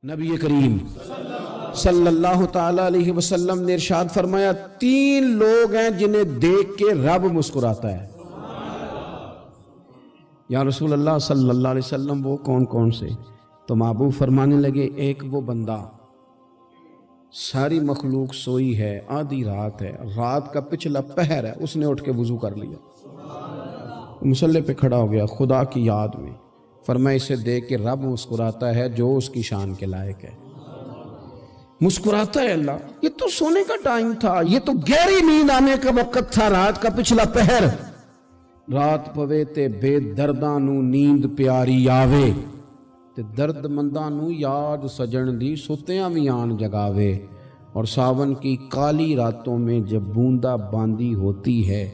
نبی کریم صلی اللہ تعالی علیہ وسلم نے ارشاد فرمایا 3 لوگ ہیں جنہیں دیکھ کے رب مسکراتا ہے۔ یا رسول اللہ صلی اللہ علیہ وسلم وہ کون کون سے؟ تو محبوب فرمانے لگے ایک وہ بندہ ساری مخلوق سوئی ہے، آدھی رات ہے، رات کا پچھلا پہر ہے، اس نے اٹھ کے وضو کر لیا، مصلی پہ کھڑا ہو گیا خدا کی یاد میں، فرمایا اسے دیکھ کے رب مسکراتا ہے جو اس کی شان کے لائق ہے۔ مسکراتا ہے اللہ۔ یہ تو سونے کا ٹائم تھا، یہ تو گہری نیند آنے کا وقت تھا، رات کا پچھلا پہر۔ رات پوے تے بے درداں نو نیند پیاری آوے تے درد منداں نو یاد سجن دی ستیاں وی آن جگاوے، اور ساون کی کالی راتوں میں جب بوندا باندی ہوتی ہے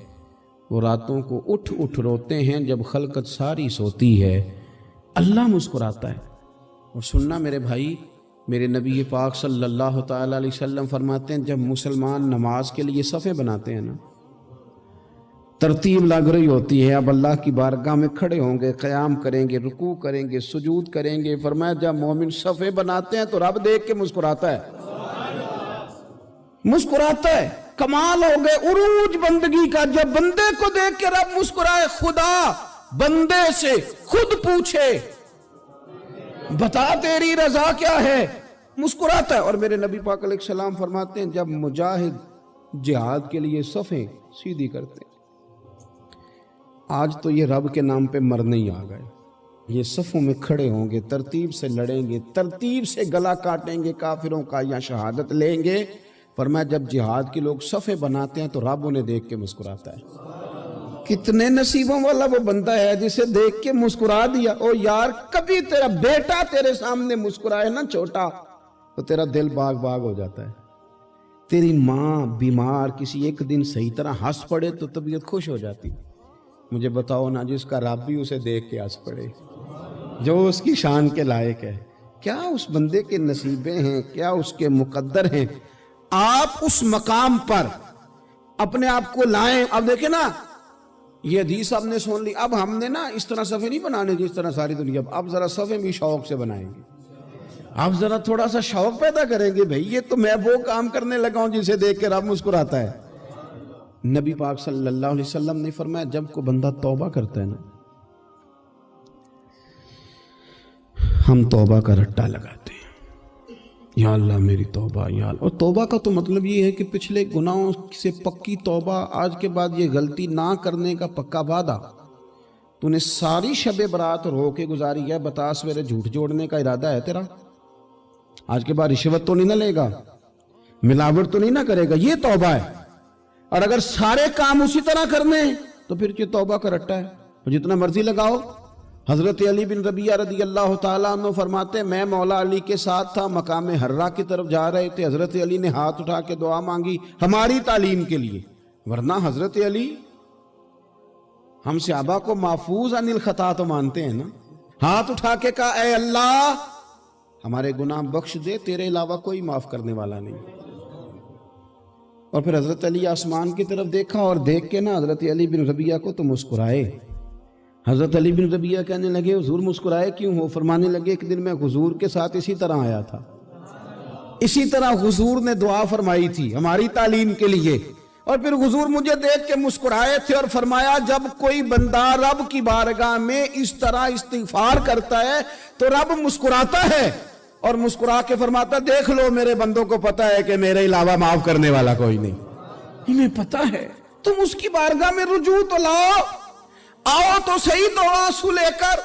وہ راتوں کو اٹھ اٹھ روتے ہیں جب خلقت ساری سوتی ہے، اللہ مسکراتا ہے۔ اور سننا میرے بھائی، میرے نبی پاک صلی اللہ تعالی علیہ وسلم فرماتے ہیں جب مسلمان نماز کے لیے صفیں بناتے ہیں نا، ترتیب لگ رہی ہوتی ہے، اب اللہ کی بارگاہ میں کھڑے ہوں گے، قیام کریں گے، رکوع کریں گے، سجود کریں گے، فرمایا جب مومن صفیں بناتے ہیں تو رب دیکھ کے مسکراتا ہے، مسکراتا ہے۔ کمال ہو گئے عروج بندگی کا، جب بندے کو دیکھ کے رب مسکرائے، خدا بندے سے خود پوچھے بتا تیری رضا کیا ہے، مسکراتا ہے۔ اور میرے نبی پاک علیہ السلام فرماتے ہیں جب مجاہد جہاد کے لیے صفیں سیدھی کرتے ہیں، آج تو یہ رب کے نام پہ مرنے ہی آ گئے، یہ صفوں میں کھڑے ہوں گے، ترتیب سے لڑیں گے، ترتیب سے گلا کاٹیں گے کافروں کا یا شہادت لیں گے۔ فرمایا جب جہاد کے لوگ صفیں بناتے ہیں تو رب انہیں دیکھ کے مسکراتا ہے۔ کتنے نصیبوں والا وہ بندہ ہے جسے دیکھ کے مسکرا دیا۔ او یار کبھی تیرا بیٹا تیرے سامنے مسکرائے نا چھوٹا تو تیرا دل باغ باغ ہو جاتا ہے۔ تیری ماں بیمار کسی ایک دن صحیح طرح ہنس پڑے تو طبیعت خوش ہو جاتی۔ مجھے بتاؤ نا جس کا رب بھی اسے دیکھ کے ہنس پڑے، جو اس کی شان کے لائق ہے، کیا اس بندے کے نصیبیں ہیں، کیا اس کے مقدر ہیں۔ آپ اس مقام پر اپنے آپ کو لائیں۔ اب دیکھیں نا یہ حدیث ہم نے سن لی، اب ہم نے نا اس طرح صفحے نہیں بنانے جس طرح ساری دنیا، اب ذرا صفحے بھی شوق سے بنائیں گے، اب ذرا تھوڑا سا شوق پیدا کریں گے، بھئی یہ تو میں وہ کام کرنے لگا ہوں جسے دیکھ کے رب مسکراتا ہے۔ نبی پاک صلی اللہ علیہ وسلم نے فرمایا جب کوئی بندہ توبہ کرتا ہے نا، ہم توبہ کا رٹا لگاتے ہیں، یا اللہ میری توبہ یا اللہ۔ اور توبہ کا تو مطلب یہ ہے کہ پچھلے گناہوں سے پکی توبہ، آج کے بعد یہ غلطی نہ کرنے کا پکا وعدہ۔ تو نے ساری شب برات رو کے گزاری ہے، بتا سویرے جھوٹ جوڑنے کا ارادہ ہے تیرا، آج کے بعد رشوت تو نہیں نہ لے گا، ملاوٹ تو نہیں نہ کرے گا، یہ توبہ ہے۔ اور اگر سارے کام اسی طرح کرنے تو پھر یہ توبہ کا رٹا ہے، جتنا مرضی لگاؤ۔ حضرت علی بن ربیعہ رضی اللہ تعالیٰ عنہ فرماتے میں مولا علی کے ساتھ تھا، مقام حرہ کی طرف جا رہے تھے، حضرت علی نے ہاتھ اٹھا کے دعا مانگی ہماری تعلیم کے لیے، ورنہ حضرت علی ہم صحابہ کو محفوظ عن الخطا تو مانتے ہیں نا۔ ہاتھ اٹھا کے کہا اے اللہ ہمارے گناہ بخش دے، تیرے علاوہ کوئی معاف کرنے والا نہیں۔ اور پھر حضرت علی آسمان کی طرف دیکھا اور دیکھ کے نا حضرت علی بن ربیعہ کو تو مسکرائے۔ حضرت علی بن ربیعہ کہنے لگے حضور مسکرائے کیوں ہو؟ فرمانے لگے ایک دن میں حضور کے ساتھ اسی طرح آیا تھا، اسی طرح حضور نے دعا فرمائی تھی ہماری تعلیم کے لیے، اور پھر حضور مجھے دیکھ کے مسکرائے تھے اور فرمایا جب کوئی بندہ رب کی بارگاہ میں اس طرح استغفار کرتا ہے تو رب مسکراتا ہے، اور مسکرا کے فرماتا دیکھ لو میرے بندوں کو پتا ہے کہ میرے علاوہ معاف کرنے والا کوئی نہیں، انہیں پتا ہے، تم اس کی بارگاہ میں رجوع تو لاؤ، آؤ تو صحیح دو آنسو لے کر۔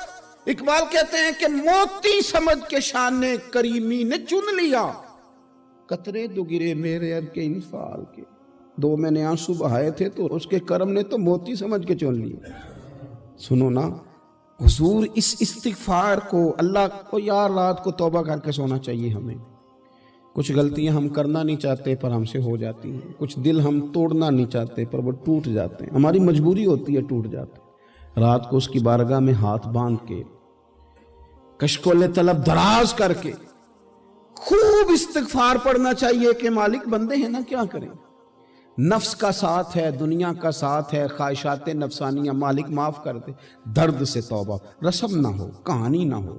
اقبال کہتے ہیں کہ موتی سمجھ کے شان کریمی نے چن لیا، قطرے دو گرے میرے ار کے انفال کے، دو میں نے آنسو بہائے تھے تو اس کے کرم نے تو موتی سمجھ کے چن لیا۔ سنو نا حضور اس استغفار کو، اللہ کو یار رات کو توبہ کر کے سونا چاہیے ہمیں۔ کچھ غلطیاں ہم کرنا نہیں چاہتے پر ہم سے ہو جاتی ہیں، کچھ دل ہم توڑنا نہیں چاہتے پر وہ ٹوٹ جاتے ہیں، ہماری مجبوری ہوتی ہے ٹوٹ جاتے ہیں۔ رات کو اس کی بارگاہ میں ہاتھ باندھ کے کشکول طلب دراز کر کے خوب استغفار پڑھنا چاہیے کہ مالک بندے ہیں نا کیا کریں، نفس کا ساتھ ہے، دنیا کا ساتھ ہے، خواہشات نفسانیہ، مالک معاف کر دے، درد سے توبہ، رسم نہ ہو، کہانی نہ ہو،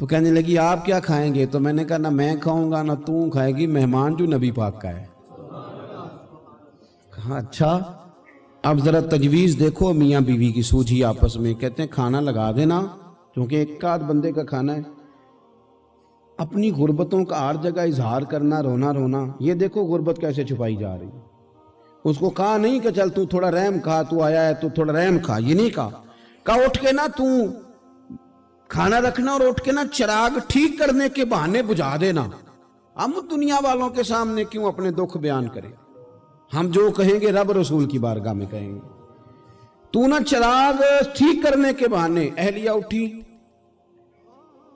تو کہنے لگی آپ کیا کھائیں گے؟ تو میں نے کہا نہ میں کھاؤں گا نہ تو کھائے گی، مہمان جو نبی پاک کا ہے۔ کہا اچھا، اب ذرا تجویز دیکھو میاں بیوی کی سوجھی آپس میں۔ کہتے ہیں کھانا لگا دینا، کیونکہ ایک آدھ بندے کا کھانا ہے۔ اپنی غربتوں کا ہر جگہ اظہار کرنا، رونا رونا، یہ دیکھو غربت کیسے چھپائی جا رہی ہے۔ اس کو کہا نہیں کہ چل تو تھوڑا رحم کھا، تو آیا ہے تو تھوڑا رحم کھا، یہ نہیں کہا اٹھ کے نا تو کھانا رکھنا اور اٹھ کے نا چراغ ٹھیک کرنے کے بہانے بجھا دینا۔ ہم دنیا والوں کے سامنے کیوں اپنے دکھ بیان کریں؟ ہم جو کہیں گے رب رسول کی بارگاہ میں کہیں گے۔ تو نا چراغ ٹھیک کرنے کے بہانے، اہلیہ اٹھی،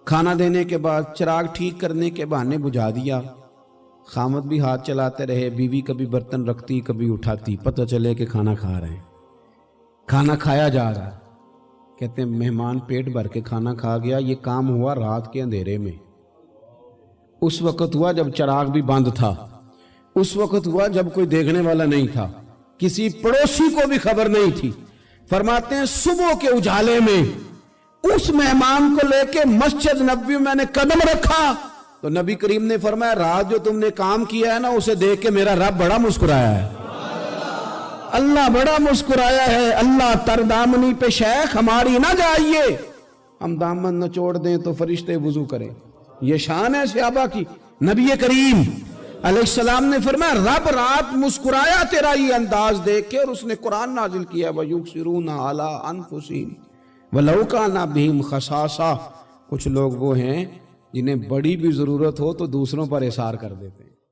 کھانا دینے کے بعد چراغ ٹھیک کرنے کے بہانے بجھا دیا۔ خامد بھی ہاتھ چلاتے رہے، بیوی کبھی برتن رکھتی کبھی اٹھاتی، پتہ چلے کہ کھانا کھا رہے ہیں، کھانا کھایا جا رہا ہے۔ کہتے ہیں مہمان پیٹ بھر کے کھانا کھا گیا۔ یہ کام ہوا رات کے اندھیرے میں، اس وقت ہوا جب چراغ بھی بند تھا، اس وقت ہوا جب کوئی دیکھنے والا نہیں تھا، کسی پڑوسی کو بھی خبر نہیں تھی۔ فرماتے ہیں صبح کے اجالے میں اس مہمان کو لے کے مسجد نبوی میں نے قدم رکھا تو نبی کریم نے فرمایا رات جو تم نے کام کیا ہے نا، اسے دیکھ کے میرا رب بڑا مسکرایا ہے، اللہ بڑا مسکرایا ہے۔ اللہ تر دامنی پہ شیخ ہماری نہ جائیے، ہم دامن نہ چھوڑ دیں تو فرشتے وضو کریں۔ یہ شان ہے صحابہ کی۔ نبی کریم علیہ السلام نے فرمایا رب رات مسکرایا تیرا یہ انداز دیکھ کے، اور اس نے قرآن نازل کیا وَيُؤْثِرُونَ عَلَىٰ أَنفُسِهِمْ وَلَوْ كَانَ بِهِمْ خَصَاصَةٌ۔ کچھ لوگ وہ ہیں جنہیں بڑی بھی ضرورت ہو تو دوسروں پر اثار کر دیتے ہیں۔